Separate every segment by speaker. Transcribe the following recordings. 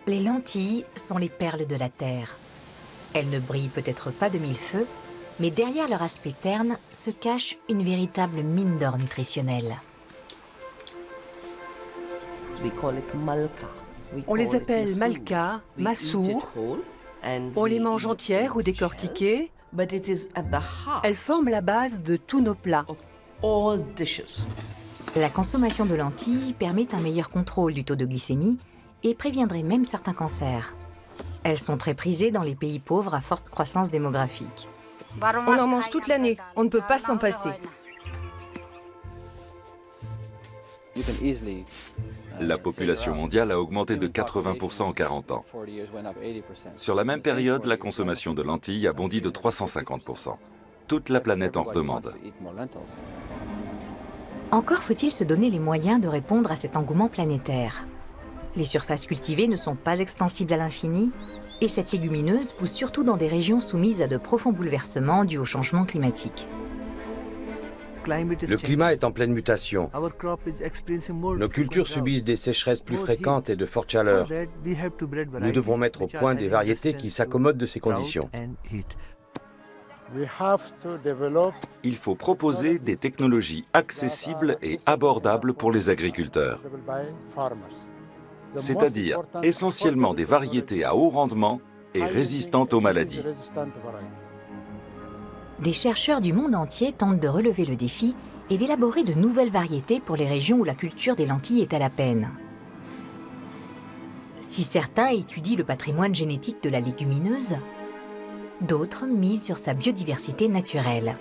Speaker 1: Les lentilles sont les perles de la terre. Elles ne brillent peut-être pas de mille feux, mais derrière leur aspect terne se cache une véritable mine d'or nutritionnelle.
Speaker 2: On les appelle malka, massour. On les mange entières ou décortiquées. Elles forment la base de tous nos plats.
Speaker 1: La consommation de lentilles permet un meilleur contrôle du taux de glycémie et préviendrait même certains cancers. Elles sont très prisées dans les pays pauvres à forte croissance démographique.
Speaker 2: On en mange toute l'année, on ne peut pas s'en passer.
Speaker 3: La population mondiale a augmenté de 80% en 40 ans. Sur la même période, la consommation de lentilles a bondi de 350%. Toute la planète en redemande.
Speaker 1: Encore faut-il se donner les moyens de répondre à cet engouement planétaire. Les surfaces cultivées ne sont pas extensibles à l'infini, et cette légumineuse pousse surtout dans des régions soumises à de profonds bouleversements dus au changement climatique.
Speaker 4: Le climat est en pleine mutation. Nos cultures subissent des sécheresses plus fréquentes et de fortes chaleurs. Nous devons mettre au point des variétés qui s'accommodent de ces conditions.
Speaker 3: Il faut proposer des technologies accessibles et abordables pour les agriculteurs. C'est-à-dire essentiellement des variétés à haut rendement et résistantes aux maladies.
Speaker 1: Des chercheurs du monde entier tentent de relever le défi et d'élaborer de nouvelles variétés pour les régions où la culture des lentilles est à la peine. Si certains étudient le patrimoine génétique de la légumineuse, d'autres misent sur sa biodiversité naturelle.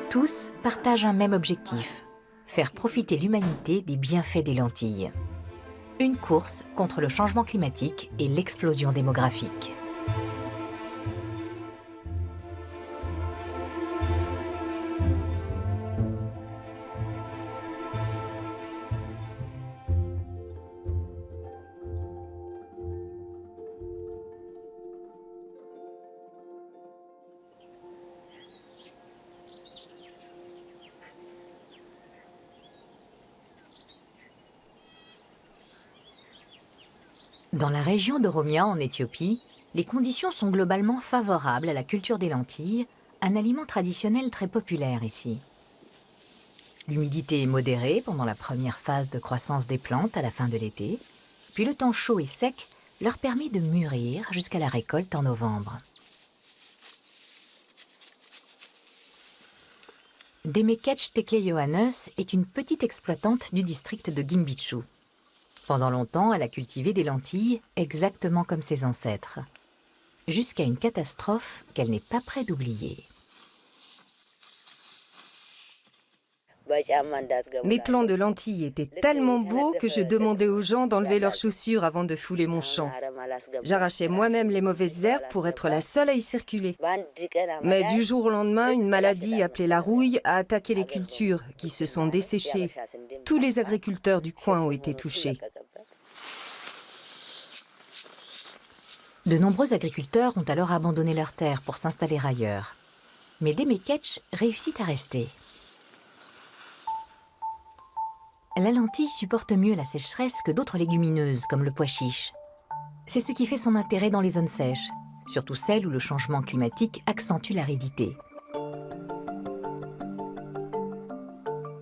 Speaker 1: Tous partagent un même objectif, faire profiter l'humanité des bienfaits des lentilles. Une course contre le changement climatique et l'explosion démographique. Dans la région d'Oromia, en Éthiopie, les conditions sont globalement favorables à la culture des lentilles, un aliment traditionnel très populaire ici. L'humidité est modérée pendant la première phase de croissance des plantes à la fin de l'été, puis le temps chaud et sec leur permet de mûrir jusqu'à la récolte en novembre. Demekech Tekle Johannes est une petite exploitante du district de Gimbichu. Pendant longtemps, elle a cultivé des lentilles exactement comme ses ancêtres, jusqu'à une catastrophe qu'elle n'est pas près d'oublier.
Speaker 2: Mes plants de lentilles étaient tellement beaux que je demandais aux gens d'enlever leurs chaussures avant de fouler mon champ. J'arrachais moi-même les mauvaises herbes pour être la seule à y circuler. Mais du jour au lendemain, une maladie appelée la rouille a attaqué les cultures qui se sont desséchées. Tous les agriculteurs du coin ont été touchés.
Speaker 1: De nombreux agriculteurs ont alors abandonné leurs terres pour s'installer ailleurs. Mais Demekech réussit à rester. La lentille supporte mieux la sécheresse que d'autres légumineuses comme le pois chiche. C'est ce qui fait son intérêt dans les zones sèches, surtout celles où le changement climatique accentue l'aridité.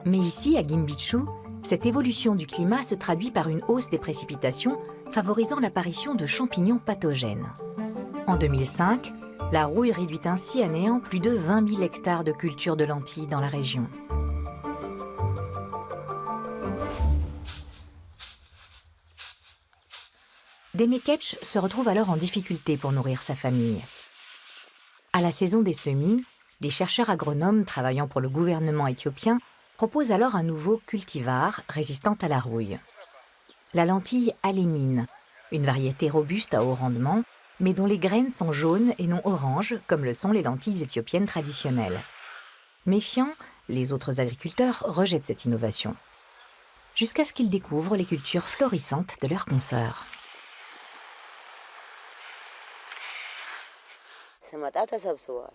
Speaker 1: Mais ici, à Gimbichu, cette évolution du climat se traduit par une hausse des précipitations favorisant l'apparition de champignons pathogènes. En 2005, la rouille réduit ainsi à néant plus de 20 000 hectares de culture de lentilles dans la région. Demekech se retrouve alors en difficulté pour nourrir sa famille. À la saison des semis, les chercheurs agronomes travaillant pour le gouvernement éthiopien proposent alors un nouveau cultivar résistant à la rouille. La lentille alémine, une variété robuste à haut rendement, mais dont les graines sont jaunes et non oranges, comme le sont les lentilles éthiopiennes traditionnelles. Méfiants, les autres agriculteurs rejettent cette innovation, jusqu'à ce qu'ils découvrent les cultures florissantes de leurs consoeurs.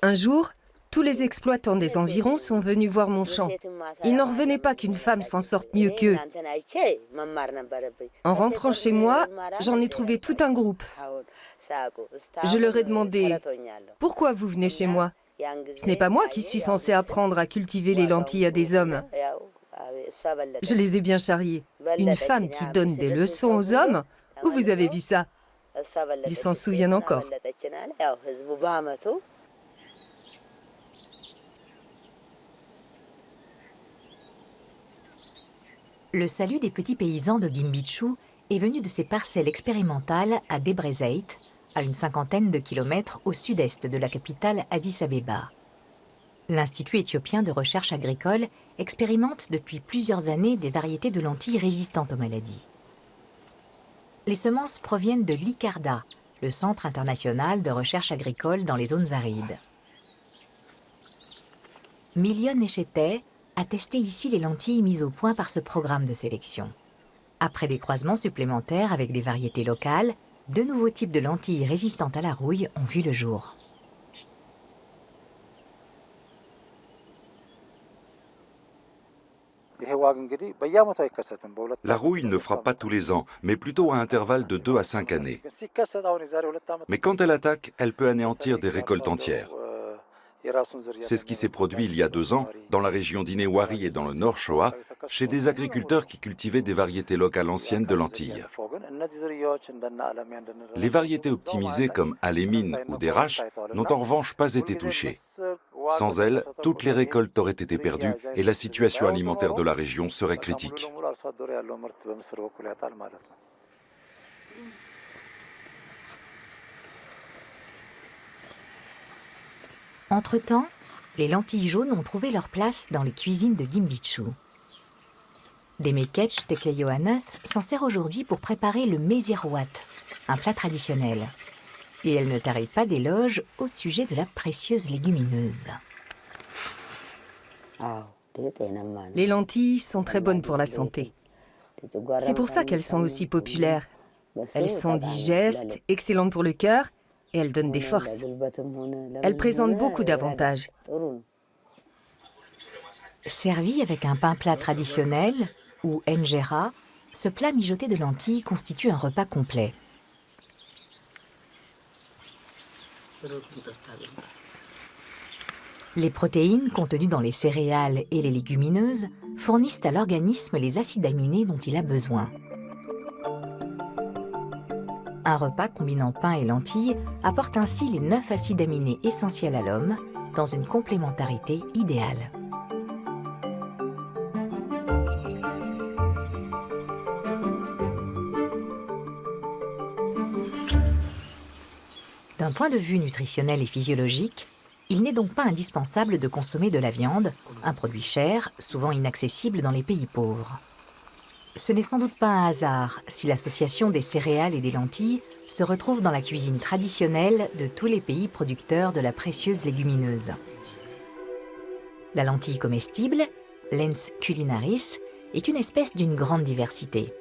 Speaker 2: Un jour, Tous les exploitants des environs sont venus voir mon champ. Ils n'en revenaient pas qu'une femme s'en sorte mieux qu'eux. En rentrant chez moi, j'en ai trouvé tout un groupe. Je leur ai demandé « Pourquoi vous venez chez moi ? Ce n'est pas moi qui suis censé apprendre à cultiver les lentilles à des hommes. » Je les ai bien charriés. Une femme qui donne des leçons aux hommes ? Où vous avez vu ça ? Ils s'en souviennent encore.
Speaker 1: Le salut des petits paysans de Gimbichu est venu de ces parcelles expérimentales à Debrezeit, à une cinquantaine de kilomètres au sud-est de la capitale Addis-Abeba. L'Institut éthiopien de recherche agricole expérimente depuis plusieurs années des variétés de lentilles résistantes aux maladies. Les semences proviennent de l'ICARDA, le Centre international de recherche agricole dans les zones arides. Milion Echete a testé ici les lentilles mises au point par ce programme de sélection. Après des croisements supplémentaires avec des variétés locales, 2 nouveaux types de lentilles résistantes à la rouille ont vu le jour.
Speaker 3: La rouille ne frappe pas tous les ans, mais plutôt à intervalles de 2 à 5 années. Mais quand elle attaque, elle peut anéantir des récoltes entières. C'est ce qui s'est produit il y a 2 ans dans la région d'Inewari et dans le Nord Shoa, chez des agriculteurs qui cultivaient des variétés locales anciennes de lentilles. Les variétés optimisées comme Alémine ou Derache n'ont en revanche pas été touchées. Sans elles, toutes les récoltes auraient été perdues et la situation alimentaire de la région serait critique.
Speaker 1: Entre-temps, les lentilles jaunes ont trouvé leur place dans les cuisines de Gimbichu. Demekech Tekle Yohannes s'en sert aujourd'hui pour préparer le mezirwat, un plat traditionnel. Et elle ne tarit pas d'éloges au sujet de la précieuse légumineuse.
Speaker 2: Les lentilles sont très bonnes pour la santé. C'est pour ça qu'elles sont aussi populaires. Elles sont digestes, excellentes pour le cœur et elles donnent des forces. Elles présentent beaucoup d'avantages.
Speaker 1: Servi avec un pain plat traditionnel, ou injera, ce plat mijoté de lentilles constitue un repas complet. Les protéines contenues dans les céréales et les légumineuses fournissent à l'organisme les acides aminés dont il a besoin. Un repas combinant pain et lentilles apporte ainsi les 9 acides aminés essentiels à l'homme dans une complémentarité idéale. D'un point de vue nutritionnel et physiologique, il n'est donc pas indispensable de consommer de la viande, un produit cher, souvent inaccessible dans les pays pauvres. Ce n'est sans doute pas un hasard si l'association des céréales et des lentilles se retrouve dans la cuisine traditionnelle de tous les pays producteurs de la précieuse légumineuse. La lentille comestible, Lens culinaris, est une espèce d'une grande diversité.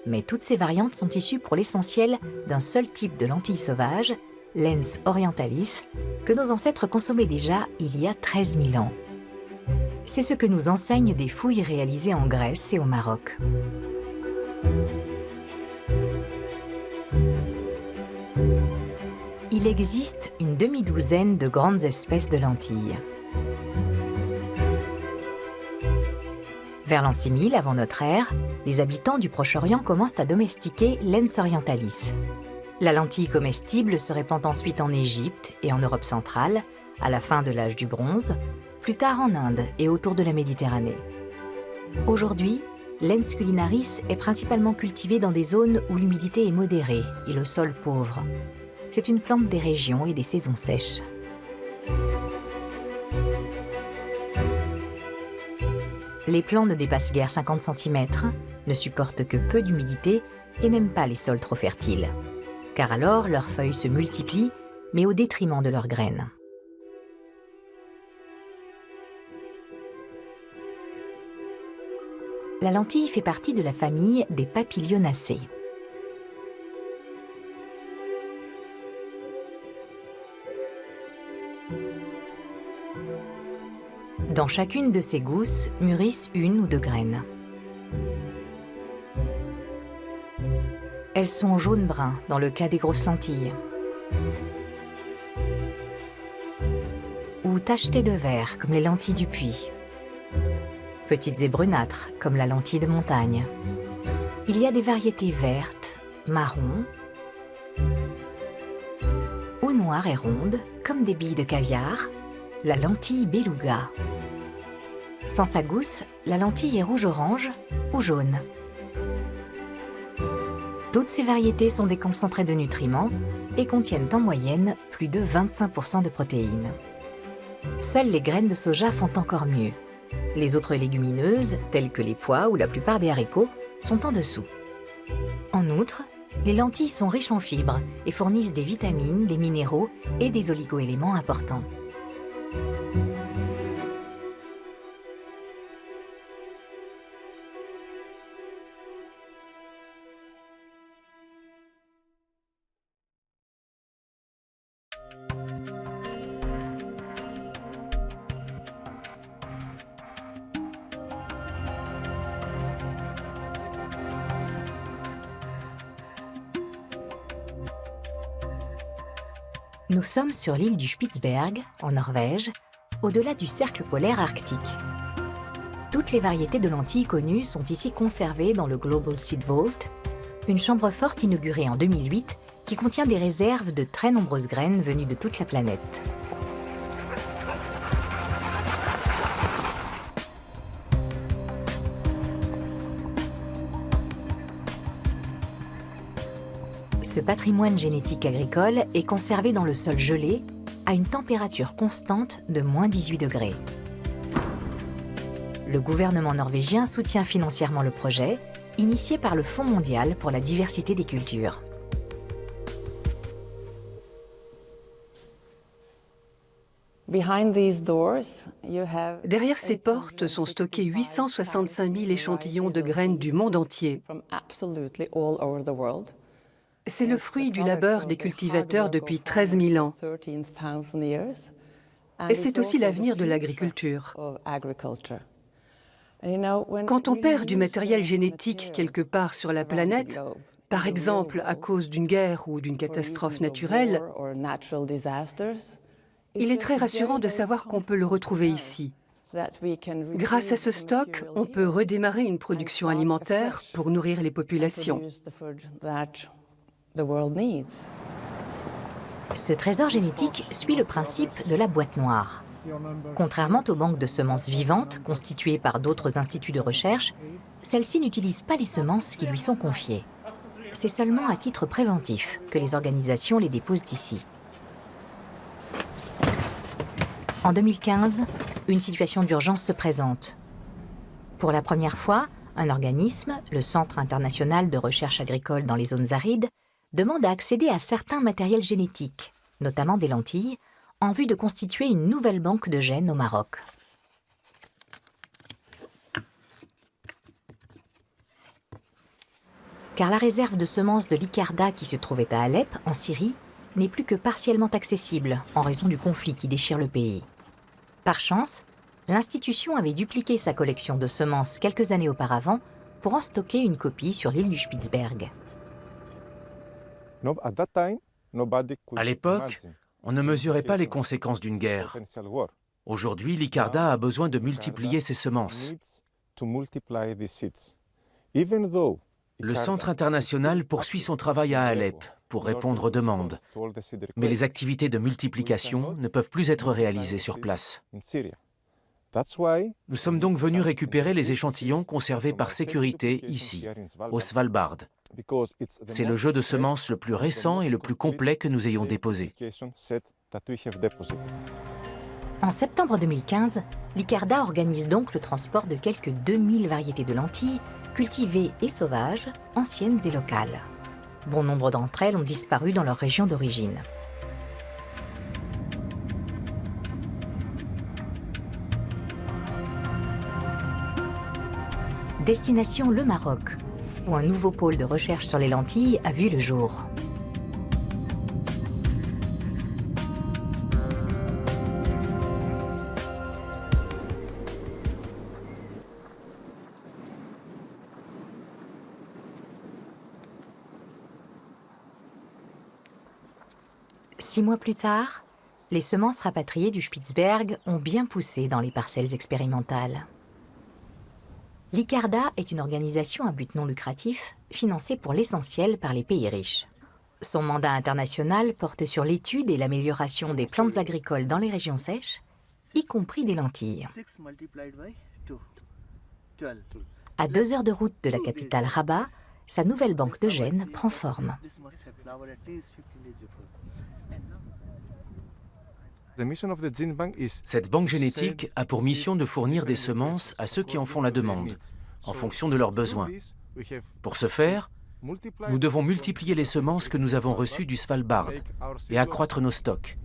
Speaker 1: Mais toutes ces variantes sont issues pour l'essentiel d'un seul type de lentille sauvage, Lens orientalis, que nos ancêtres consommaient déjà il y a 13 000 ans. C'est ce que nous enseignent des fouilles réalisées en Grèce et au Maroc. Il existe une demi-douzaine de grandes espèces de lentilles. Vers l'an 6000 avant notre ère, les habitants du Proche-Orient commencent à domestiquer Lens orientalis. La lentille comestible se répand ensuite en Égypte et en Europe centrale, à la fin de l'âge du bronze, plus tard en Inde et autour de la Méditerranée. Aujourd'hui, Lens culinaris est principalement cultivée dans des zones où l'humidité est modérée et le sol pauvre. C'est une plante des régions et des saisons sèches. Les plants ne dépassent guère 50 cm, ne supportent que peu d'humidité et n'aiment pas les sols trop fertiles. Car alors leurs feuilles se multiplient, mais au détriment de leurs graines. La lentille fait partie de la famille des Papilionacées. Dans chacune de ces gousses mûrissent 1 ou 2 graines. Elles sont jaune-brun dans le cas des grosses lentilles, ou tachetées de vert comme les lentilles du puits, petites et brunâtres comme la lentille de montagne. Il y a des variétés vertes, marron ou noires et rondes comme des billes de caviar, la lentille beluga. Sans sa gousse, la lentille est rouge-orange ou jaune. Toutes ces variétés sont des concentrés de nutriments et contiennent en moyenne plus de 25% de protéines. Seules les graines de soja font encore mieux. Les autres légumineuses, telles que les pois ou la plupart des haricots, sont en dessous. En outre, les lentilles sont riches en fibres et fournissent des vitamines, des minéraux et des oligo-éléments importants. Nous sommes sur l'île du Spitzberg, en Norvège, au-delà du cercle polaire arctique. Toutes les variétés de lentilles connues sont ici conservées dans le Global Seed Vault, une chambre forte inaugurée en 2008 qui contient des réserves de très nombreuses graines venues de toute la planète. Ce patrimoine génétique agricole est conservé dans le sol gelé à une température constante de moins 18 degrés. Le gouvernement norvégien soutient financièrement le projet, initié par le Fonds mondial pour la diversité des cultures.
Speaker 5: Derrière ces portes sont stockés 865 000 échantillons de graines du monde entier. C'est le fruit du labeur des cultivateurs depuis 13 000 ans. Et c'est aussi l'avenir de l'agriculture. Quand on perd du matériel génétique quelque part sur la planète, par exemple à cause d'une guerre ou d'une catastrophe naturelle, il est très rassurant de savoir qu'on peut le retrouver ici. Grâce à ce stock, on peut redémarrer une production alimentaire pour nourrir les populations.
Speaker 1: Ce trésor génétique suit le principe de la boîte noire. Contrairement aux banques de semences vivantes, constituées par d'autres instituts de recherche, celle-ci n'utilise pas les semences qui lui sont confiées. C'est seulement à titre préventif que les organisations les déposent ici. En 2015, une situation d'urgence se présente. Pour la première fois, un organisme, le Centre international de recherche agricole dans les zones arides, demande à accéder à certains matériels génétiques, notamment des lentilles, en vue de constituer une nouvelle banque de gènes au Maroc. Car la réserve de semences de l'Icarda qui se trouvait à Alep, en Syrie, n'est plus que partiellement accessible en raison du conflit qui déchire le pays. Par chance, l'institution avait dupliqué sa collection de semences quelques années auparavant pour en stocker une copie sur l'île du Spitzberg.
Speaker 6: À l'époque, on ne mesurait pas les conséquences d'une guerre. Aujourd'hui, l'Icarda a besoin de multiplier ses semences. Le Centre international poursuit son travail à Alep pour répondre aux demandes. Mais les activités de multiplication ne peuvent plus être réalisées sur place. Nous sommes donc venus récupérer les échantillons conservés par sécurité ici, au Svalbard. C'est le jeu de semences le plus récent et le plus complet que nous ayons déposé.
Speaker 1: En septembre 2015, l'Icarda organise donc le transport de quelques 2000 variétés de lentilles, cultivées et sauvages, anciennes et locales. Bon nombre d'entre elles ont disparu dans leur région d'origine. Destination le Maroc, où un nouveau pôle de recherche sur les lentilles a vu le jour. 6 mois plus tard, les semences rapatriées du Spitzberg ont bien poussé dans les parcelles expérimentales. L'ICARDA est une organisation à but non lucratif, financée pour l'essentiel par les pays riches. Son mandat international porte sur l'étude et l'amélioration des plantes agricoles dans les régions sèches, y compris des lentilles. À 2 heures de route de la capitale Rabat, sa nouvelle banque de gènes prend forme.
Speaker 6: Cette banque génétique a pour mission de fournir des semences à ceux qui en font la demande, en fonction de leurs besoins. Pour ce faire, nous devons multiplier les semences que nous avons reçues du Svalbard et accroître nos stocks.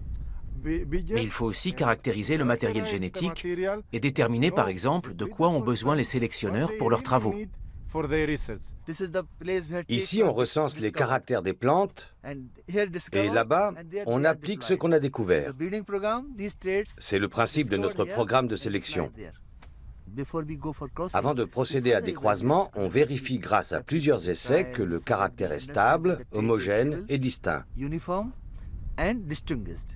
Speaker 6: Mais il faut aussi caractériser le matériel génétique et déterminer par exemple de quoi ont besoin les sélectionneurs pour leurs travaux.
Speaker 4: Ici, on recense les caractères des plantes et là-bas, on applique ce qu'on a découvert. C'est le principe de notre programme de sélection. Avant de procéder à des croisements, on vérifie grâce à plusieurs essais que le caractère est stable, homogène et distinct.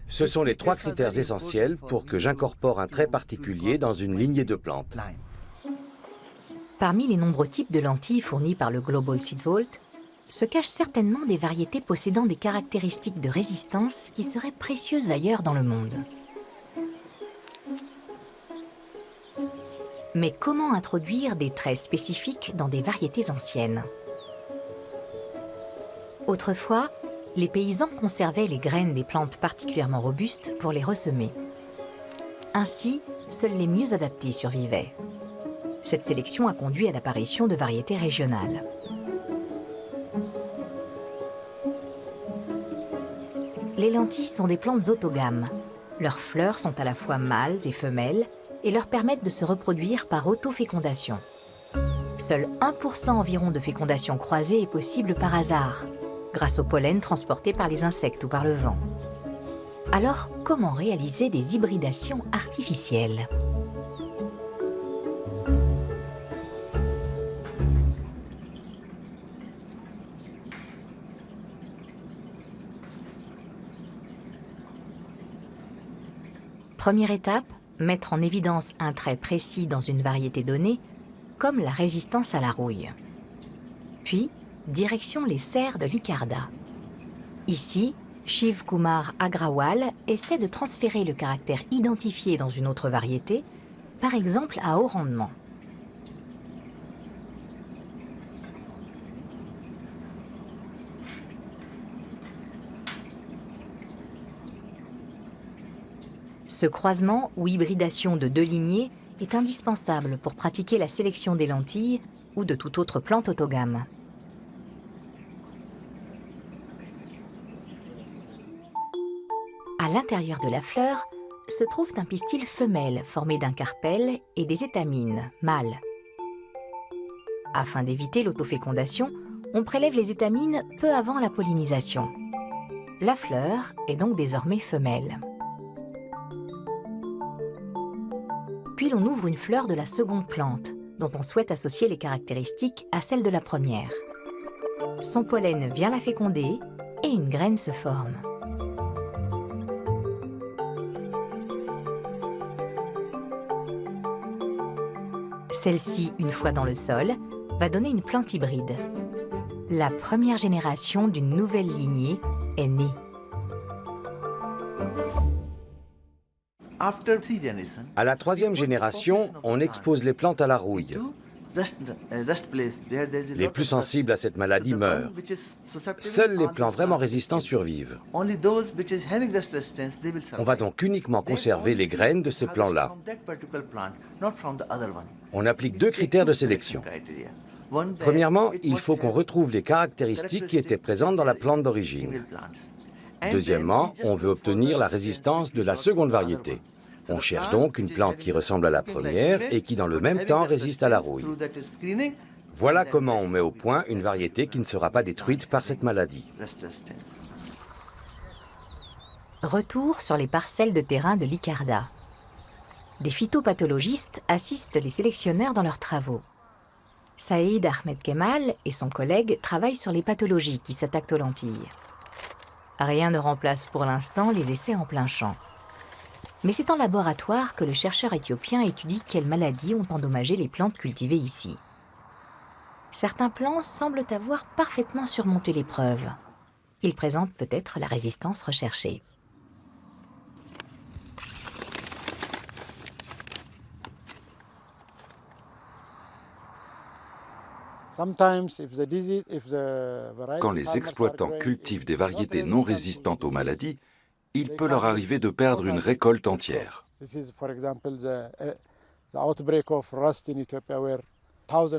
Speaker 4: Ce sont les 3 critères essentiels pour que j'incorpore un trait particulier dans une lignée de plantes.
Speaker 1: Parmi les nombreux types de lentilles fournis par le Global Seed Vault, se cachent certainement des variétés possédant des caractéristiques de résistance qui seraient précieuses ailleurs dans le monde. Mais comment introduire des traits spécifiques dans des variétés anciennes? Autrefois, les paysans conservaient les graines des plantes particulièrement robustes pour les ressemer. Ainsi, seuls les mieux adaptés survivaient. Cette sélection a conduit à l'apparition de variétés régionales. Les lentilles sont des plantes autogames. Leurs fleurs sont à la fois mâles et femelles et leur permettent de se reproduire par autofécondation. Seul 1% environ de fécondation croisée est possible par hasard, grâce au pollen transporté par les insectes ou par le vent. Alors, comment réaliser des hybridations artificielles ? Première étape, mettre en évidence un trait précis dans une variété donnée, comme la résistance à la rouille. Puis, direction les serres de l'ICARDA. Ici, Shiv Kumar Agrawal essaie de transférer le caractère identifié dans une autre variété, par exemple à haut rendement. Ce croisement ou hybridation de 2 lignées est indispensable pour pratiquer la sélection des lentilles ou de toute autre plante autogame. À l'intérieur de la fleur se trouve un pistil femelle formé d'un carpel et des étamines mâles. Afin d'éviter l'autofécondation, on prélève les étamines peu avant la pollinisation. La fleur est donc désormais femelle. Puis l'on ouvre une fleur de la seconde plante, dont on souhaite associer les caractéristiques à celles de la première. Son pollen vient la féconder et une graine se forme. Celle-ci, une fois dans le sol, va donner une plante hybride. La première génération d'une nouvelle lignée est née.
Speaker 4: À la 3e génération, on expose les plantes à la rouille. Les plus sensibles à cette maladie meurent. Seuls les plants vraiment résistants survivent. On va donc uniquement conserver les graines de ces plants-là. On applique 2 critères de sélection. Premièrement, il faut qu'on retrouve les caractéristiques qui étaient présentes dans la plante d'origine. Deuxièmement, on veut obtenir la résistance de la seconde variété. On cherche donc une plante qui ressemble à la première et qui dans le même temps résiste à la rouille. Voilà comment on met au point une variété qui ne sera pas détruite par cette maladie.
Speaker 1: Retour sur les parcelles de terrain de l'ICARDA. Des phytopathologistes assistent les sélectionneurs dans leurs travaux. Saïd Ahmed Kemal et son collègue travaillent sur les pathologies qui s'attaquent aux lentilles. Rien ne remplace pour l'instant les essais en plein champ. Mais c'est en laboratoire que le chercheur éthiopien étudie quelles maladies ont endommagé les plantes cultivées ici. Certains plants semblent avoir parfaitement surmonté l'épreuve. Ils présentent peut-être la résistance recherchée.
Speaker 3: Quand les exploitants cultivent des variétés non résistantes aux maladies, il peut leur arriver de perdre une récolte entière. C'est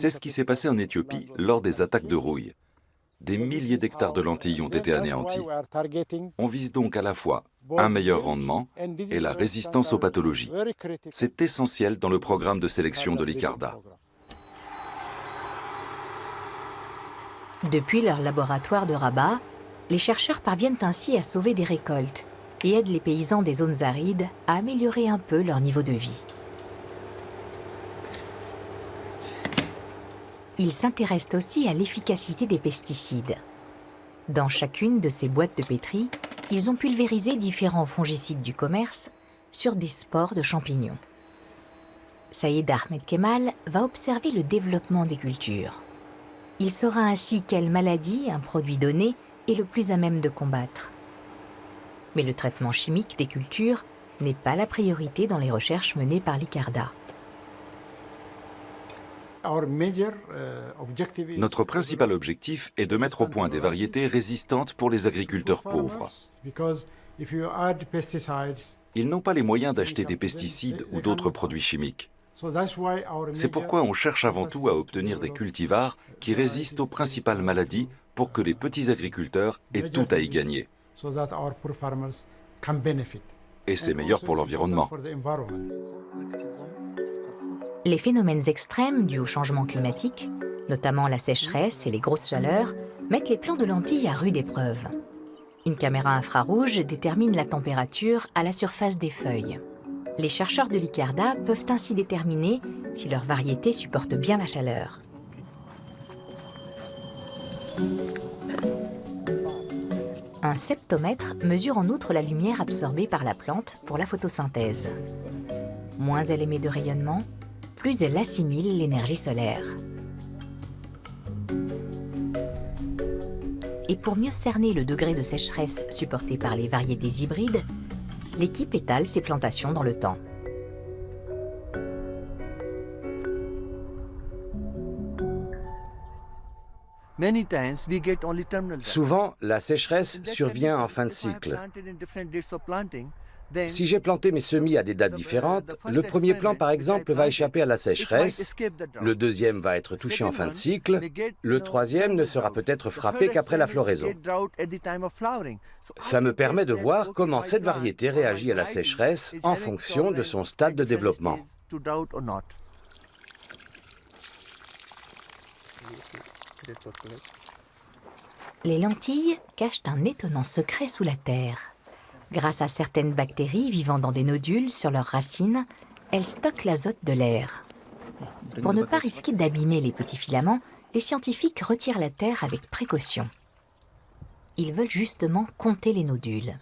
Speaker 3: ce qui s'est passé en Éthiopie lors des attaques de rouille. Des milliers d'hectares de lentilles ont été anéantis. On vise donc à la fois un meilleur rendement et la résistance aux pathologies. C'est essentiel dans le programme de sélection de l'Icarda.
Speaker 1: Depuis leur laboratoire de Rabat, les chercheurs parviennent ainsi à sauver des récoltes et aident les paysans des zones arides à améliorer un peu leur niveau de vie. Ils s'intéressent aussi à l'efficacité des pesticides. Dans chacune de ces boîtes de pétri, ils ont pulvérisé différents fongicides du commerce sur des spores de champignons. Saïd Ahmed Kemal va observer le développement des cultures. Il saura ainsi quelle maladie un produit donné est le plus à même de combattre. Mais le traitement chimique des cultures n'est pas la priorité dans les recherches menées par l'Icarda.
Speaker 3: Notre principal objectif est de mettre au point des variétés résistantes pour les agriculteurs pauvres. Ils n'ont pas les moyens d'acheter des pesticides ou d'autres produits chimiques. C'est pourquoi on cherche avant tout à obtenir des cultivars qui résistent aux principales maladies pour que les petits agriculteurs aient tout à y gagner. Et c'est meilleur pour l'environnement.
Speaker 1: Les phénomènes extrêmes dus au changement climatique, notamment la sécheresse et les grosses chaleurs, mettent les plants de lentilles à rude épreuve. Une caméra infrarouge détermine la température à la surface des feuilles. Les chercheurs de l'Icarda peuvent ainsi déterminer si leur variété supporte bien la chaleur. Un septomètre mesure en outre la lumière absorbée par la plante pour la photosynthèse. Moins elle émet de rayonnement, plus elle assimile l'énergie solaire. Et pour mieux cerner le degré de sécheresse supporté par les variétés hybrides, l'équipe étale ses plantations dans le temps.
Speaker 4: Souvent, la sécheresse survient en fin de cycle. Si j'ai planté mes semis à des dates différentes, le premier plant, par exemple, va échapper à la sécheresse, le deuxième va être touché en fin de cycle, le troisième ne sera peut-être frappé qu'après la floraison. Ça me permet de voir comment cette variété réagit à la sécheresse en fonction de son stade de développement.
Speaker 1: Les lentilles cachent un étonnant secret sous la terre. Grâce à certaines bactéries vivant dans des nodules sur leurs racines, elles stockent l'azote de l'air. Pour ne pas risquer d'abîmer les petits filaments, les scientifiques retirent la terre avec précaution. Ils veulent justement compter les nodules.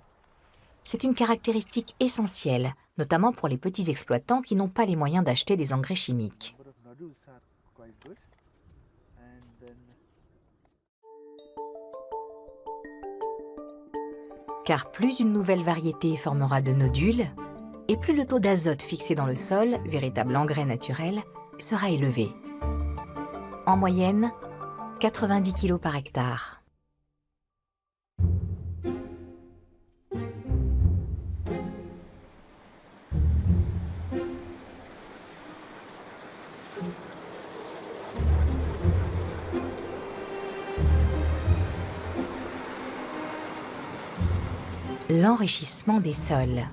Speaker 1: C'est une caractéristique essentielle, notamment pour les petits exploitants qui n'ont pas les moyens d'acheter des engrais chimiques. Car plus une nouvelle variété formera de nodules, et plus le taux d'azote fixé dans le sol, véritable engrais naturel, sera élevé. En moyenne, 90 kg par hectare. L'enrichissement des sols.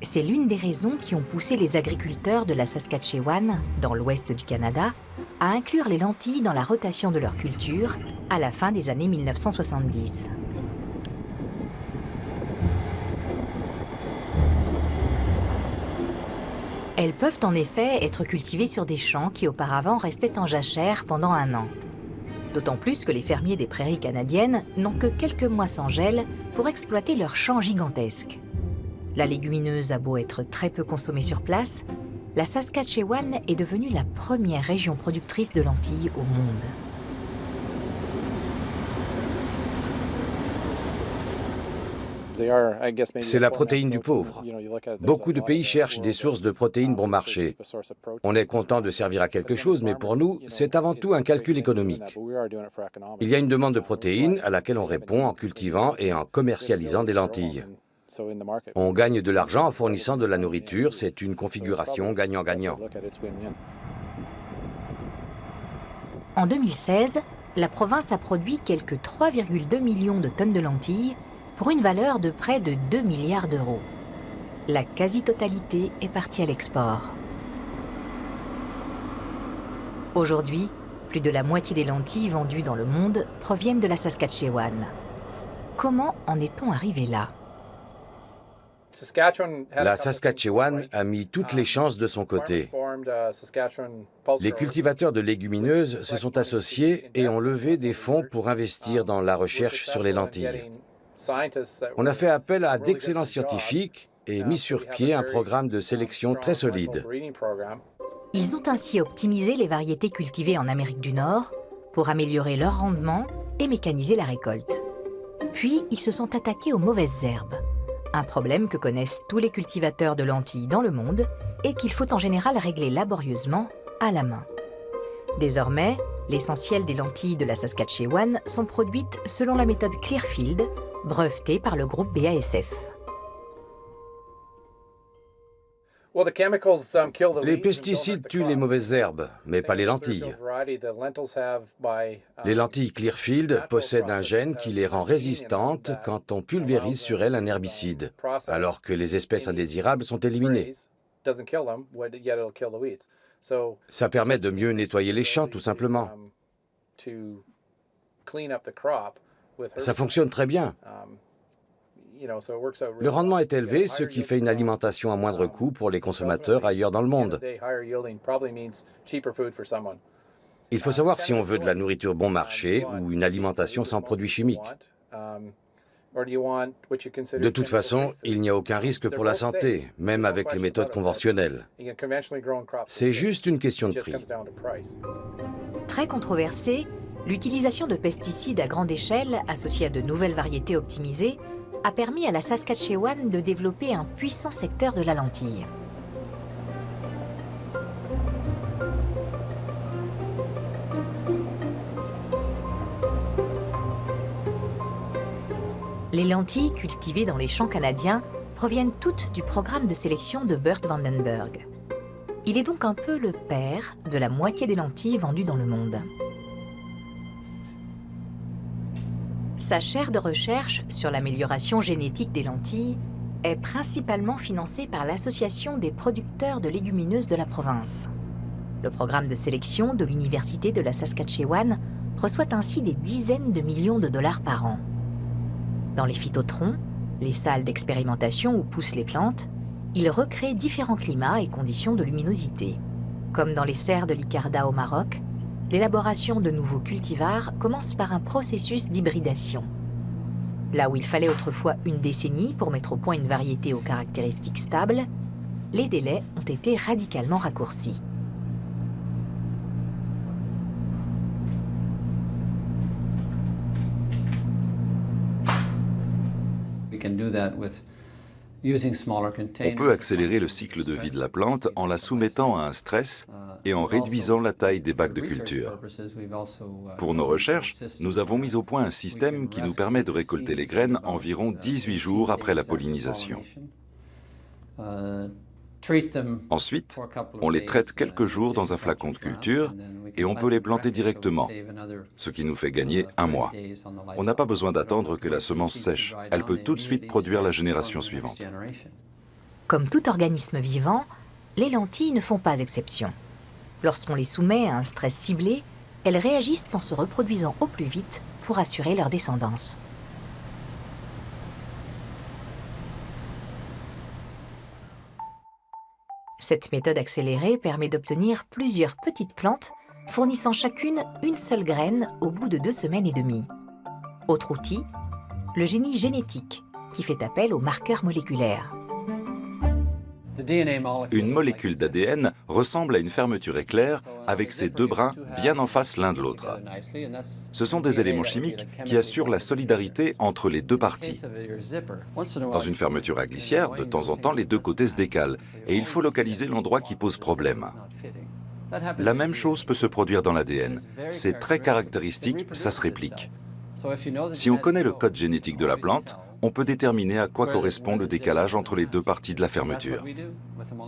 Speaker 1: C'est l'une des raisons qui ont poussé les agriculteurs de la Saskatchewan, dans l'ouest du Canada, à inclure les lentilles dans la rotation de leur culture à la fin des années 1970. Elles peuvent en effet être cultivées sur des champs qui auparavant restaient en jachère pendant un an. D'autant plus que les fermiers des prairies canadiennes n'ont que quelques mois sans gel pour exploiter leurs champs gigantesques. La légumineuse a beau être très peu consommée sur place, la Saskatchewan est devenue la première région productrice de lentilles au monde.
Speaker 4: C'est la protéine du pauvre. Beaucoup de pays cherchent des sources de protéines bon marché. On est content de servir à quelque chose, mais pour nous, c'est avant tout un calcul économique. Il y a une demande de protéines à laquelle on répond en cultivant et en commercialisant des lentilles. On gagne de l'argent en fournissant de la nourriture, c'est une configuration gagnant-gagnant.
Speaker 1: En 2016, la province a produit quelques 3,2 millions de tonnes de lentilles pour une valeur de près de 2 milliards d'euros. La quasi-totalité est partie à l'export. Aujourd'hui, plus de la moitié des lentilles vendues dans le monde proviennent de la Saskatchewan. Comment en est-on arrivé là ?
Speaker 4: La Saskatchewan a mis toutes les chances de son côté. Les cultivateurs de légumineuses se sont associés et ont levé des fonds pour investir dans la recherche sur les lentilles. On a fait appel à d'excellents scientifiques et mis sur pied un programme de sélection très solide.
Speaker 1: Ils ont ainsi optimisé les variétés cultivées en Amérique du Nord pour améliorer leur rendement et mécaniser la récolte. Puis, ils se sont attaqués aux mauvaises herbes, un problème que connaissent tous les cultivateurs de lentilles dans le monde et qu'il faut en général régler laborieusement à la main. Désormais, l'essentiel des lentilles de la Saskatchewan sont produites selon la méthode Clearfield, brevetée par le groupe BASF.
Speaker 4: Les pesticides tuent les mauvaises herbes, mais pas les lentilles. Les lentilles Clearfield possèdent un gène qui les rend résistantes quand on pulvérise sur elles un herbicide, alors que les espèces indésirables sont éliminées. Ça permet de mieux nettoyer les champs, tout simplement. Ça fonctionne très bien. Le rendement est élevé, ce qui fait une alimentation à moindre coût pour les consommateurs ailleurs dans le monde. Il faut savoir si on veut de la nourriture bon marché ou une alimentation sans produits chimiques. De toute façon, il n'y a aucun risque pour la santé, même avec les méthodes conventionnelles. C'est juste une question de prix.
Speaker 1: Très controversée, l'utilisation de pesticides à grande échelle, associée à de nouvelles variétés optimisées, a permis à la Saskatchewan de développer un puissant secteur de la lentille. Les lentilles cultivées dans les champs canadiens proviennent toutes du programme de sélection de Bert Vandenberg. Il est donc un peu le père de la moitié des lentilles vendues dans le monde. Sa chaire de recherche sur l'amélioration génétique des lentilles est principalement financée par l'Association des producteurs de légumineuses de la province. Le programme de sélection de l'Université de la Saskatchewan reçoit ainsi des dizaines de millions de dollars par an. Dans les phytothrons, les salles d'expérimentation où poussent les plantes, il recrée différents climats et conditions de luminosité. Comme dans les serres de l'Icarda au Maroc, l'élaboration de nouveaux cultivars commence par un processus d'hybridation. Là où il fallait autrefois une décennie pour mettre au point une variété aux caractéristiques stables, les délais ont été radicalement raccourcis.
Speaker 3: On peut accélérer le cycle de vie de la plante en la soumettant à un stress et en réduisant la taille des bacs de culture. Pour nos recherches, nous avons mis au point un système qui nous permet de récolter les graines environ 18 jours après la pollinisation. Ensuite, on les traite quelques jours dans un flacon de culture et on peut les planter directement, ce qui nous fait gagner un mois. On n'a pas besoin d'attendre que la semence sèche. Elle peut tout de suite produire la génération suivante.
Speaker 1: Comme tout organisme vivant, les lentilles ne font pas exception. Lorsqu'on les soumet à un stress ciblé, elles réagissent en se reproduisant au plus vite pour assurer leur descendance. Cette méthode accélérée permet d'obtenir plusieurs petites plantes fournissant chacune une seule graine au bout de 2 semaines et demie. Autre outil, le génie génétique, qui fait appel aux marqueurs moléculaires.
Speaker 3: Une molécule d'ADN ressemble à une fermeture éclair avec ses 2 brins bien en face l'un de l'autre. Ce sont des éléments chimiques qui assurent la solidarité entre les 2 parties. Dans une fermeture à glissière, de temps en temps, les 2 côtés se décalent et il faut localiser l'endroit qui pose problème. La même chose peut se produire dans l'ADN. C'est très caractéristique, ça se réplique. Si on connaît le code génétique de la plante, on peut déterminer à quoi correspond le décalage entre les 2 parties de la fermeture.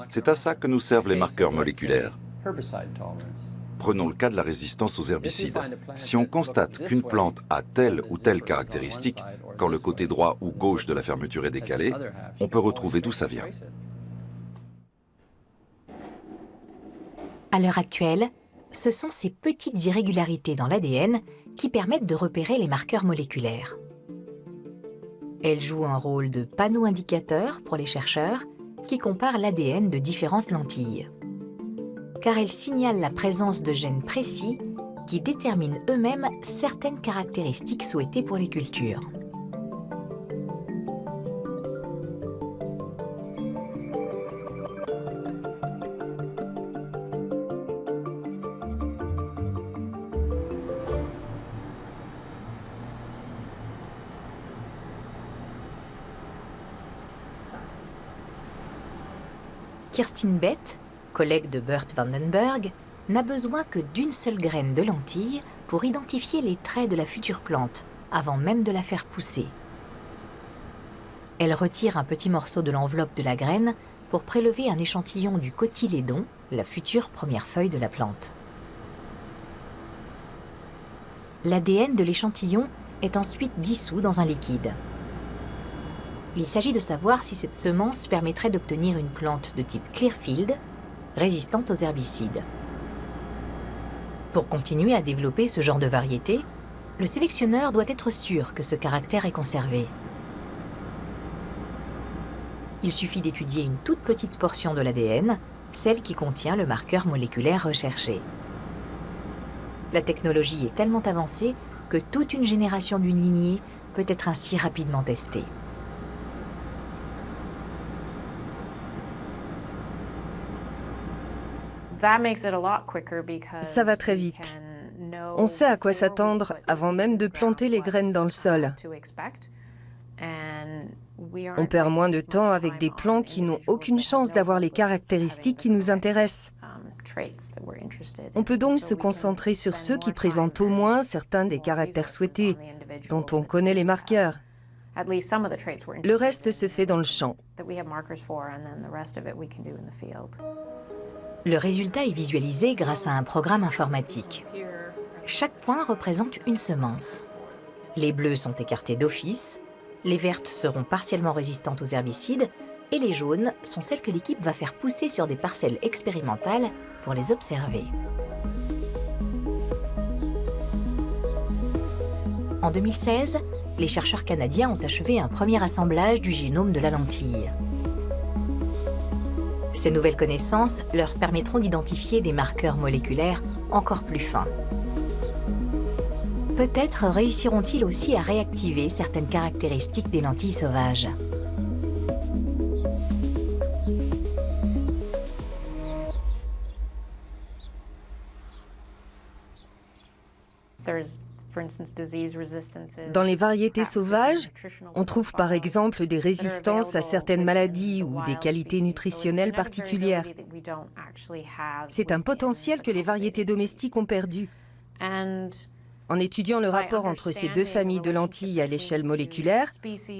Speaker 3: C'est à ça que nous servent les marqueurs moléculaires. Prenons le cas de la résistance aux herbicides. Si on constate qu'une plante a telle ou telle caractéristique, quand le côté droit ou gauche de la fermeture est décalé, on peut retrouver d'où ça vient.
Speaker 1: À l'heure actuelle, ce sont ces petites irrégularités dans l'ADN qui permettent de repérer les marqueurs moléculaires. Elles jouent un rôle de panneau indicateur pour les chercheurs qui comparent l'ADN de différentes lentilles. Car elles signalent la présence de gènes précis qui déterminent eux-mêmes certaines caractéristiques souhaitées pour les cultures. Kirsten Bett, collègue de Bert Vandenberg, n'a besoin que d'une seule graine de lentille pour identifier les traits de la future plante, avant même de la faire pousser. Elle retire un petit morceau de l'enveloppe de la graine pour prélever un échantillon du cotylédon, la future première feuille de la plante. L'ADN de l'échantillon est ensuite dissous dans un liquide. Il s'agit de savoir si cette semence permettrait d'obtenir une plante de type Clearfield, résistante aux herbicides. Pour continuer à développer ce genre de variété, le sélectionneur doit être sûr que ce caractère est conservé. Il suffit d'étudier une toute petite portion de l'ADN, celle qui contient le marqueur moléculaire recherché. La technologie est tellement avancée que toute une génération d'une lignée peut être ainsi rapidement testée.
Speaker 2: Ça va très vite. On sait à quoi s'attendre avant même de planter les graines dans le sol. On perd moins de temps avec des plants qui n'ont aucune chance d'avoir les caractéristiques qui nous intéressent. On peut donc se concentrer sur ceux qui présentent au moins certains des caractères souhaités, dont on connaît les marqueurs. Le reste se fait dans le champ.
Speaker 1: Le résultat est visualisé grâce à un programme informatique. Chaque point représente une semence. Les bleus sont écartés d'office, les vertes seront partiellement résistantes aux herbicides et les jaunes sont celles que l'équipe va faire pousser sur des parcelles expérimentales pour les observer. En 2016, les chercheurs canadiens ont achevé un premier assemblage du génome de la lentille. Ces nouvelles connaissances leur permettront d'identifier des marqueurs moléculaires encore plus fins. Peut-être réussiront-ils aussi à réactiver certaines caractéristiques des lentilles sauvages.
Speaker 2: Dans les variétés sauvages, on trouve par exemple des résistances à certaines maladies ou des qualités nutritionnelles particulières. C'est un potentiel que les variétés domestiques ont perdu. En étudiant le rapport entre ces 2 familles de lentilles à l'échelle moléculaire,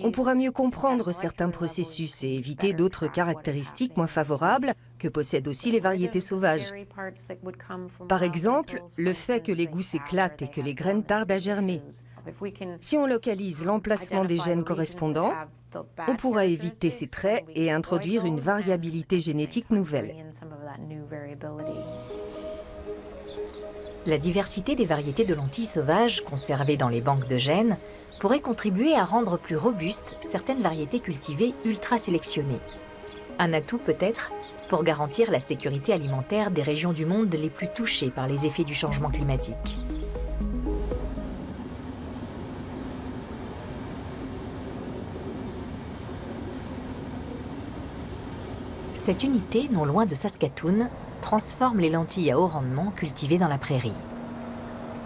Speaker 2: on pourra mieux comprendre certains processus et éviter d'autres caractéristiques moins favorables que possèdent aussi les variétés sauvages. Par exemple, le fait que les goûts s'éclatent et que les graines tardent à germer. Si on localise l'emplacement des gènes correspondants, on pourra éviter ces traits et introduire une variabilité génétique nouvelle.
Speaker 1: La diversité des variétés de lentilles sauvages conservées dans les banques de gènes pourrait contribuer à rendre plus robustes certaines variétés cultivées ultra sélectionnées. Un atout peut-être pour garantir la sécurité alimentaire des régions du monde les plus touchées par les effets du changement climatique. Cette unité, non loin de Saskatoon, transforme les lentilles à haut rendement cultivées dans la prairie.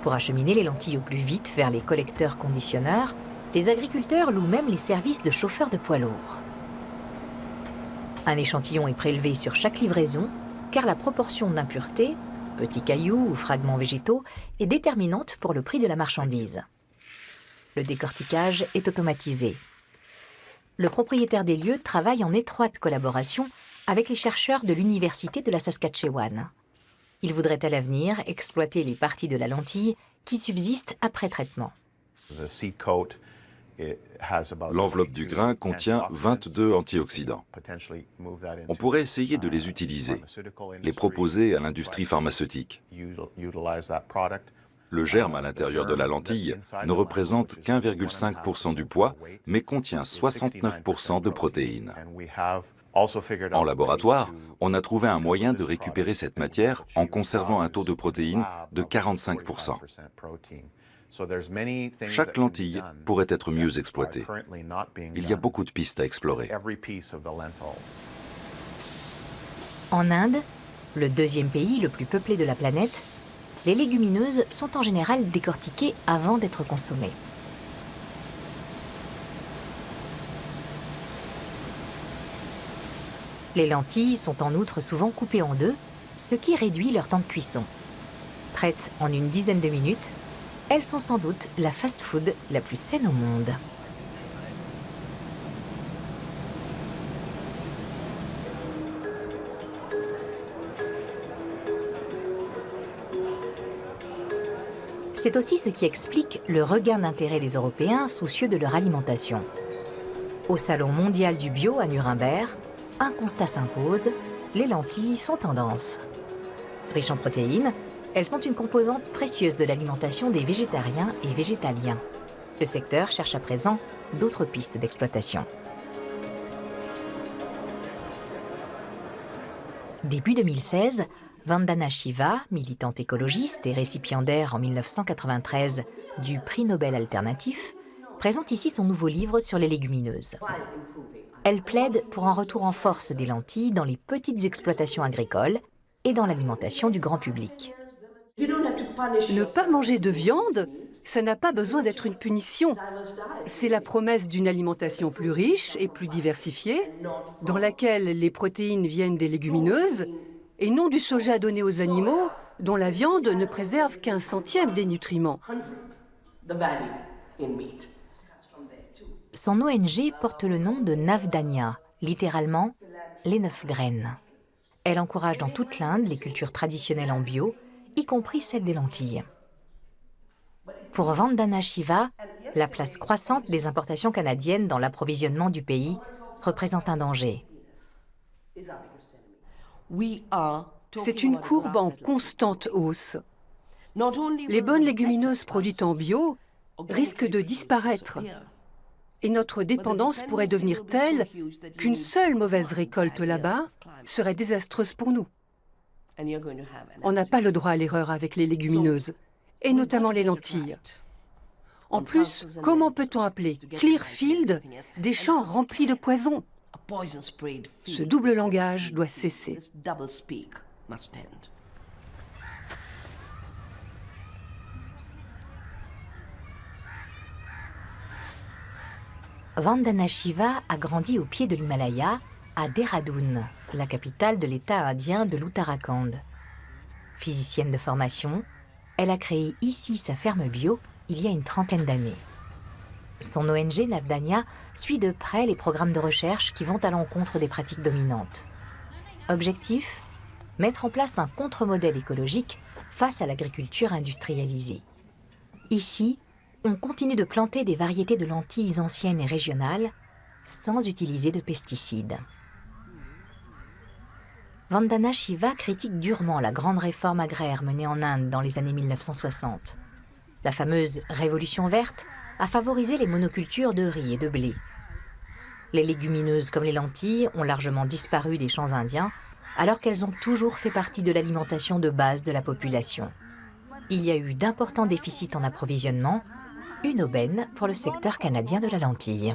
Speaker 1: Pour acheminer les lentilles au plus vite vers les collecteurs conditionneurs, les agriculteurs louent même les services de chauffeurs de poids lourds. Un échantillon est prélevé sur chaque livraison, car la proportion d'impuretés, petits cailloux ou fragments végétaux, est déterminante pour le prix de la marchandise. Le décortiquage est automatisé. Le propriétaire des lieux travaille en étroite collaboration avec les chercheurs de l'Université de la Saskatchewan. Il voudrait à l'avenir exploiter les parties de la lentille qui subsistent après traitement.
Speaker 3: L'enveloppe du grain contient 22 antioxydants. On pourrait essayer de les utiliser, les proposer à l'industrie pharmaceutique. Le germe à l'intérieur de la lentille ne représente qu'1,5% du poids, mais contient 69% de protéines. En laboratoire, on a trouvé un moyen de récupérer cette matière en conservant un taux de protéines de 45%. Chaque lentille pourrait être mieux exploitée. Il y a beaucoup de pistes à explorer.
Speaker 1: En Inde, le deuxième pays le plus peuplé de la planète, les légumineuses sont en général décortiquées avant d'être consommées. Les lentilles sont en outre souvent coupées en deux, ce qui réduit leur temps de cuisson. Prêtes en une dizaine de minutes, elles sont sans doute la fast-food la plus saine au monde. C'est aussi ce qui explique le regain d'intérêt des Européens soucieux de leur alimentation. Au Salon mondial du bio à Nuremberg, un constat s'impose, les lentilles sont tendance. Riches en protéines, elles sont une composante précieuse de l'alimentation des végétariens et végétaliens. Le secteur cherche à présent d'autres pistes d'exploitation. Début 2016, Vandana Shiva, militante écologiste et récipiendaire en 1993 du prix Nobel alternatif, présente ici son nouveau livre sur les légumineuses. Elle plaide pour un retour en force des lentilles dans les petites exploitations agricoles et dans l'alimentation du grand public.
Speaker 5: Ne pas manger de viande, ça n'a pas besoin d'être une punition. C'est la promesse d'une alimentation plus riche et plus diversifiée, dans laquelle les protéines viennent des légumineuses et non du soja donné aux animaux, dont la viande ne préserve qu'1 centième des nutriments.
Speaker 1: Son ONG porte le nom de Navdanya, littéralement « les 9 graines ». Elle encourage dans toute l'Inde les cultures traditionnelles en bio, y compris celle des lentilles. Pour Vandana Shiva, la place croissante des importations canadiennes dans l'approvisionnement du pays représente un danger.
Speaker 5: C'est une courbe en constante hausse. Les bonnes légumineuses produites en bio risquent de disparaître. Et notre dépendance pourrait devenir telle qu'une seule mauvaise récolte là-bas serait désastreuse pour nous. On n'a pas le droit à l'erreur avec les légumineuses, et notamment les lentilles. En plus, comment peut-on appeler Clearfield des champs remplis de poison? Ce double langage doit cesser.
Speaker 1: Vandana Shiva a grandi au pied de l'Himalaya, à Dehradun, la capitale de l'État indien de l'Uttarakhand. Physicienne de formation, elle a créé ici sa ferme bio il y a une trentaine d'années. Son ONG Navdanya suit de près les programmes de recherche qui vont à l'encontre des pratiques dominantes. Objectif : mettre en place un contre-modèle écologique face à l'agriculture industrialisée. Ici, on continue de planter des variétés de lentilles anciennes et régionales sans utiliser de pesticides. Vandana Shiva critique durement la grande réforme agraire menée en Inde dans les années 1960. La fameuse Révolution verte a favorisé les monocultures de riz et de blé. Les légumineuses comme les lentilles ont largement disparu des champs indiens alors qu'elles ont toujours fait partie de l'alimentation de base de la population. Il y a eu d'importants déficits en approvisionnement, une aubaine pour le secteur canadien de la lentille.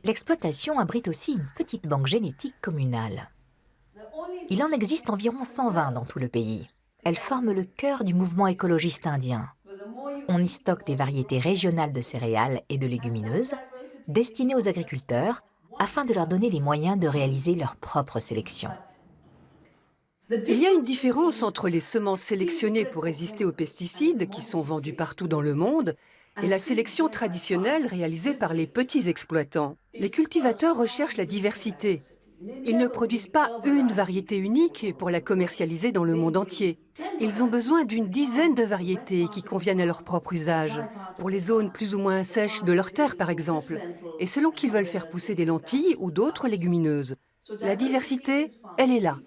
Speaker 1: L'exploitation abrite aussi une petite banque génétique communale. Il en existe environ 120 dans tout le pays. Elles forment le cœur du mouvement écologiste indien. On y stocke des variétés régionales de céréales et de légumineuses destinées aux agriculteurs afin de leur donner les moyens de réaliser leur propre sélection.
Speaker 5: Il y a une différence entre les semences sélectionnées pour résister aux pesticides qui sont vendues partout dans le monde et la sélection traditionnelle réalisée par les petits exploitants. Les cultivateurs recherchent la diversité. Ils ne produisent pas une variété unique pour la commercialiser dans le monde entier. Ils ont besoin d'une dizaine de variétés qui conviennent à leur propre usage, pour les zones plus ou moins sèches de leur terre par exemple, et selon qu'ils veulent faire pousser des lentilles ou d'autres légumineuses. La diversité, elle est là.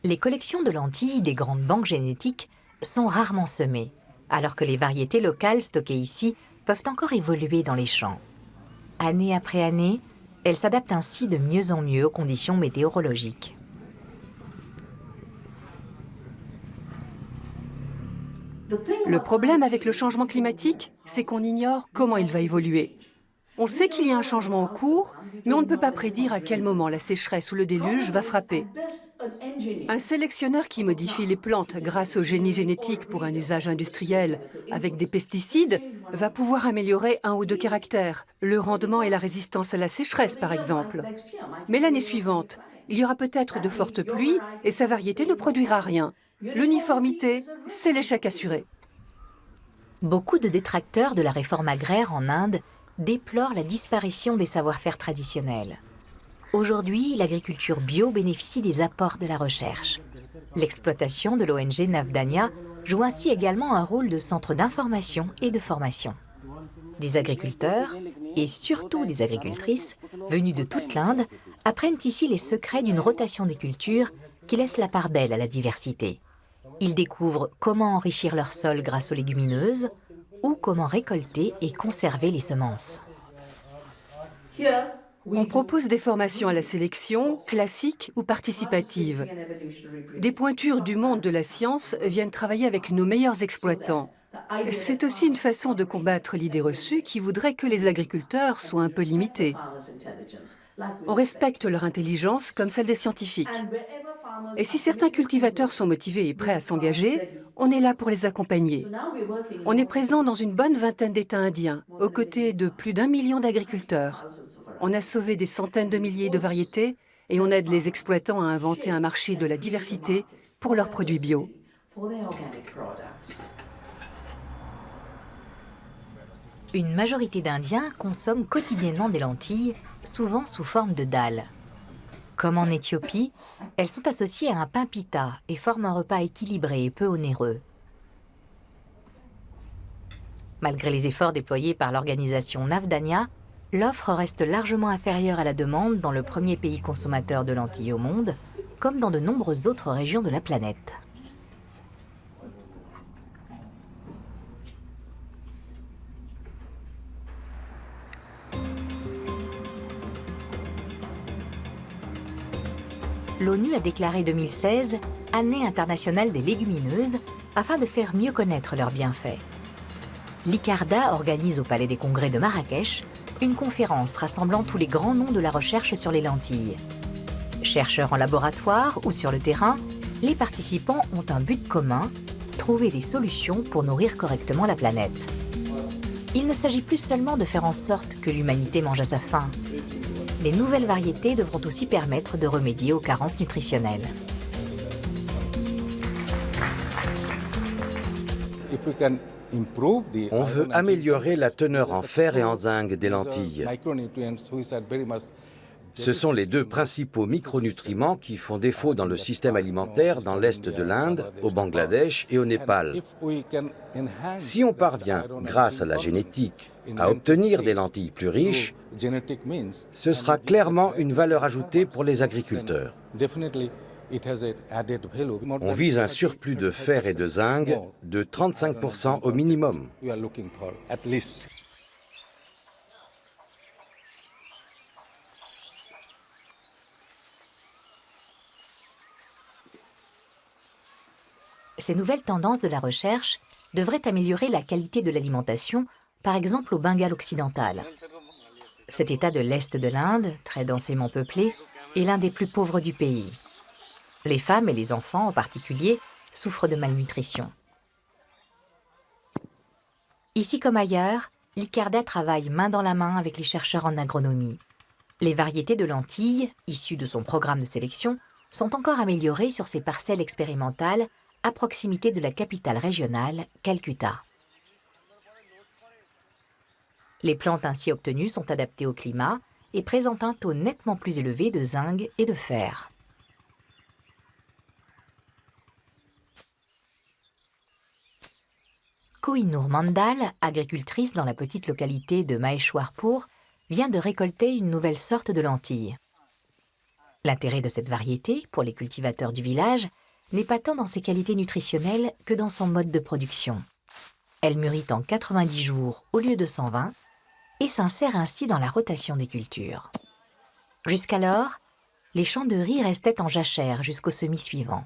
Speaker 1: Les collections de lentilles des grandes banques génétiques sont rarement semées, alors que les variétés locales stockées ici peuvent encore évoluer dans les champs. Année après année, elles s'adaptent ainsi de mieux en mieux aux conditions météorologiques.
Speaker 5: Le problème avec le changement climatique, c'est qu'on ignore comment il va évoluer. On sait qu'il y a un changement en cours, mais on ne peut pas prédire à quel moment la sécheresse ou le déluge va frapper. Un sélectionneur qui modifie les plantes grâce au génie génétique pour un usage industriel avec des pesticides va pouvoir améliorer un ou deux caractères, le rendement et la résistance à la sécheresse par exemple. Mais l'année suivante, il y aura peut-être de fortes pluies et sa variété ne produira rien. L'uniformité, c'est l'échec assuré.
Speaker 1: Beaucoup de détracteurs de la réforme agraire en Inde déplorent la disparition des savoir-faire traditionnels. Aujourd'hui, l'agriculture bio bénéficie des apports de la recherche. L'exploitation de l'ONG Navdanya joue ainsi également un rôle de centre d'information et de formation. Des agriculteurs, et surtout des agricultrices, venus de toute l'Inde, apprennent ici les secrets d'une rotation des cultures qui laisse la part belle à la diversité. Ils découvrent comment enrichir leur sol grâce aux légumineuses ou comment récolter et conserver les semences.
Speaker 5: On propose des formations à la sélection, classiques ou participatives. Des pointures du monde de la science viennent travailler avec nos meilleurs exploitants. C'est aussi une façon de combattre l'idée reçue qui voudrait que les agriculteurs soient un peu limités. On respecte leur intelligence comme celle des scientifiques. Et si certains cultivateurs sont motivés et prêts à s'engager, on est là pour les accompagner. On est présent dans une bonne vingtaine d'États indiens, aux côtés de plus d'1 million d'agriculteurs. On a sauvé des centaines de milliers de variétés et on aide les exploitants à inventer un marché de la diversité pour leurs produits bio.
Speaker 1: Une majorité d'Indiens consomment quotidiennement des lentilles, souvent sous forme de dalles. Comme en Éthiopie, elles sont associées à un pain pita et forment un repas équilibré et peu onéreux. Malgré les efforts déployés par l'organisation Navdanya, l'offre reste largement inférieure à la demande dans le premier pays consommateur de lentilles au monde, comme dans de nombreuses autres régions de la planète. L'ONU a déclaré 2016 Année internationale des légumineuses afin de faire mieux connaître leurs bienfaits. L'ICARDA organise au Palais des Congrès de Marrakech une conférence rassemblant tous les grands noms de la recherche sur les lentilles. Chercheurs en laboratoire ou sur le terrain, les participants ont un but commun, trouver des solutions pour nourrir correctement la planète. Il ne s'agit plus seulement de faire en sorte que l'humanité mange à sa faim. Les nouvelles variétés devront aussi permettre de remédier aux carences nutritionnelles.
Speaker 4: On veut améliorer la teneur en fer et en zinc des lentilles. Ce sont les deux principaux micronutriments qui font défaut dans le système alimentaire dans l'est de l'Inde, au Bangladesh et au Népal. Si on parvient, grâce à la génétique, à obtenir des lentilles plus riches, ce sera clairement une valeur ajoutée pour les agriculteurs. On vise un surplus de fer et de zinc de 35% au minimum.
Speaker 1: Ces nouvelles tendances de la recherche devraient améliorer la qualité de l'alimentation, par exemple au Bengale occidental. Cet état de l'Est de l'Inde, très densément peuplé, est l'un des plus pauvres du pays. Les femmes et les enfants en particulier souffrent de malnutrition. Ici comme ailleurs, l'ICARDA travaille main dans la main avec les chercheurs en agronomie. Les variétés de lentilles, issues de son programme de sélection, sont encore améliorées sur ces parcelles expérimentales à proximité de la capitale régionale, Calcutta. Les plantes ainsi obtenues sont adaptées au climat et présentent un taux nettement plus élevé de zinc et de fer. Kohinoor Mandal, agricultrice dans la petite localité de Maheshwarpur, vient de récolter une nouvelle sorte de lentille. L'intérêt de cette variété, pour les cultivateurs du village, n'est pas tant dans ses qualités nutritionnelles que dans son mode de production. Elle mûrit en 90 jours au lieu de 120 et s'insère ainsi dans la rotation des cultures. Jusqu'alors, les champs de riz restaient en jachère jusqu'au semis suivant.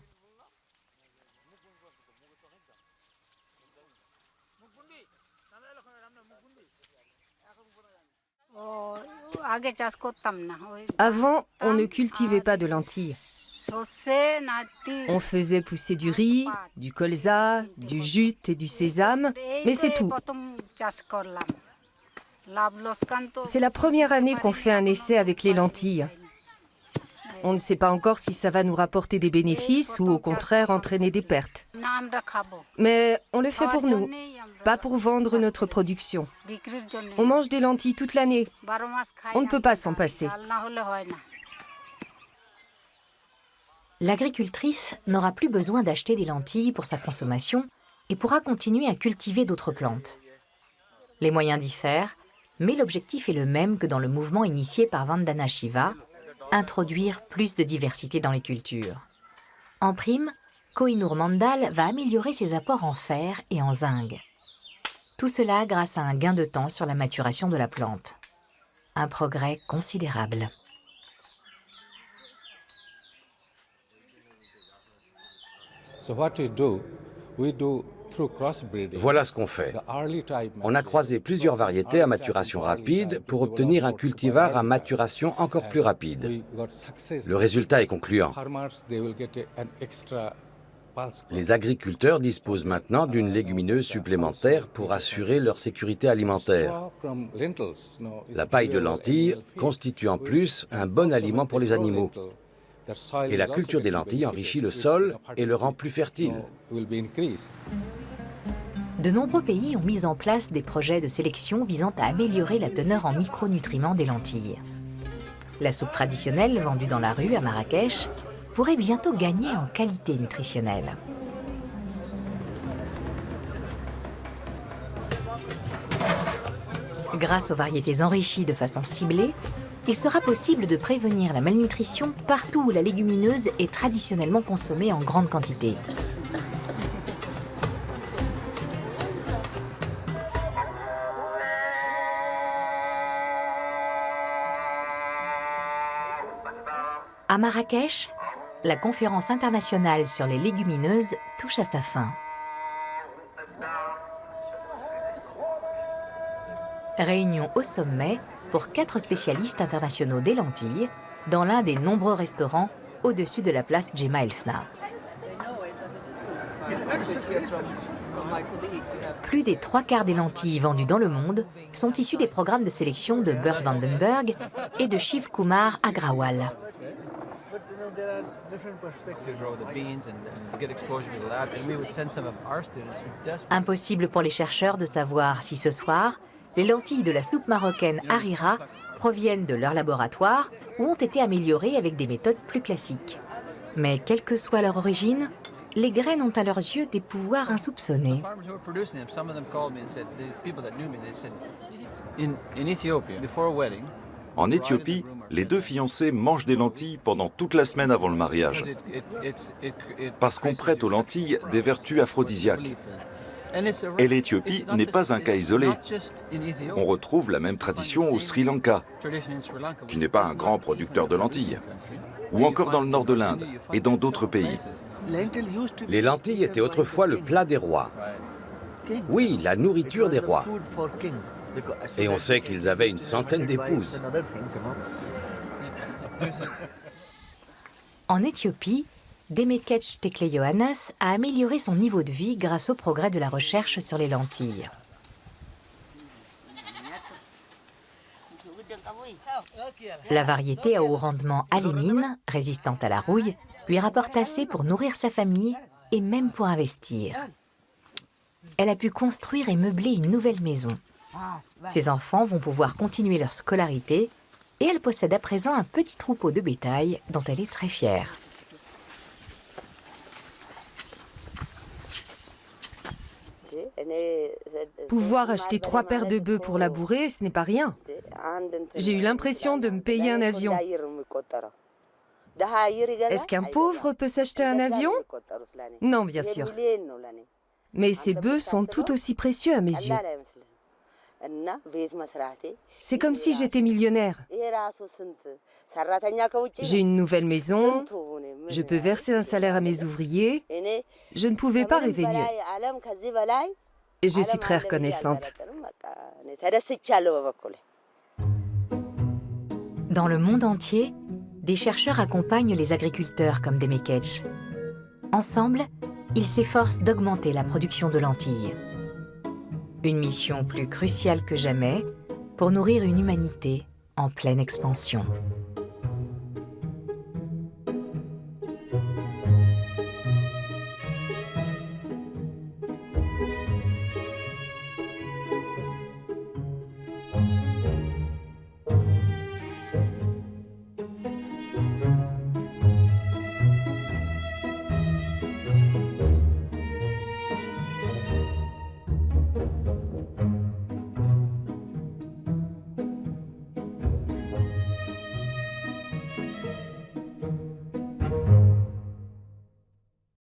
Speaker 2: Avant, on ne cultivait pas de lentilles. On faisait pousser du riz, du colza, du jute et du sésame, mais c'est tout. C'est la première année qu'on fait un essai avec les lentilles. On ne sait pas encore si ça va nous rapporter des bénéfices ou au contraire entraîner des pertes. Mais on le fait pour nous, pas pour vendre notre production. On mange des lentilles toute l'année. On ne peut pas s'en passer.
Speaker 1: L'agricultrice n'aura plus besoin d'acheter des lentilles pour sa consommation et pourra continuer à cultiver d'autres plantes. Les moyens diffèrent, mais l'objectif est le même que dans le mouvement initié par Vandana Shiva, introduire plus de diversité dans les cultures. En prime, Kohinoor Mandal va améliorer ses apports en fer et en zinc. Tout cela grâce à un gain de temps sur la maturation de la plante. Un progrès considérable.
Speaker 4: Voilà ce qu'on fait. On a croisé plusieurs variétés à maturation rapide pour obtenir un cultivar à maturation encore plus rapide. Le résultat est concluant. Les agriculteurs disposent maintenant d'une légumineuse supplémentaire pour assurer leur sécurité alimentaire. La paille de lentilles constitue en plus un bon aliment pour les animaux. Et la culture des lentilles enrichit le sol et le rend plus fertile.
Speaker 1: De nombreux pays ont mis en place des projets de sélection visant à améliorer la teneur en micronutriments des lentilles. La soupe traditionnelle vendue dans la rue à Marrakech pourrait bientôt gagner en qualité nutritionnelle. Grâce aux variétés enrichies de façon ciblée, il sera possible de prévenir la malnutrition partout où la légumineuse est traditionnellement consommée en grande quantité. À Marrakech, la conférence internationale sur les légumineuses touche à sa fin. Réunion au sommet pour 4 spécialistes internationaux des lentilles dans l'un des nombreux restaurants au-dessus de la place Jemaa el-Fna. Plus des 3/4 des lentilles vendues dans le monde sont issues des programmes de sélection de Bert Vandenberg et de Shiv Kumar Agrawal. Impossible pour les chercheurs de savoir si ce soir, les lentilles de la soupe marocaine Harira proviennent de leur laboratoire ou ont été améliorées avec des méthodes plus classiques. Mais quelle que soit leur origine, les graines ont à leurs yeux des pouvoirs insoupçonnés.
Speaker 3: En Éthiopie, Les deux fiancés mangent des lentilles pendant toute la semaine avant le mariage, parce qu'on prête aux lentilles des vertus aphrodisiaques. Et l'Éthiopie n'est pas un cas isolé. On retrouve la même tradition au Sri Lanka, qui n'est pas un grand producteur de lentilles, ou encore dans le nord de l'Inde et dans d'autres pays.
Speaker 4: Les lentilles étaient autrefois le plat des rois. Oui, la nourriture des rois. Et on sait qu'ils avaient une centaine d'épouses.
Speaker 1: En Éthiopie, Demekech Tekle Yohannes a amélioré son niveau de vie grâce au progrès de la recherche sur les lentilles. La variété à haut rendement alémine, résistante à la rouille, lui rapporte assez pour nourrir sa famille et même pour investir. Elle a pu construire et meubler une nouvelle maison. Ses enfants vont pouvoir continuer leur scolarité et elle possède à présent un petit troupeau de bétail dont elle est très fière.
Speaker 2: Pouvoir acheter 3 paires de bœufs pour labourer, ce n'est pas rien. J'ai eu l'impression de me payer un avion. Est-ce qu'un pauvre peut s'acheter un avion? Non, bien sûr. Mais ces bœufs sont tout aussi précieux à mes yeux. C'est comme si j'étais millionnaire. J'ai une nouvelle maison, je peux verser un salaire à mes ouvriers. Je ne pouvais pas rêver mieux. Et je suis très reconnaissante.
Speaker 1: Dans le monde entier, des chercheurs accompagnent les agriculteurs comme Demekech. Ensemble, ils s'efforcent d'augmenter la production de lentilles. Une mission plus cruciale que jamais pour nourrir une humanité en pleine expansion.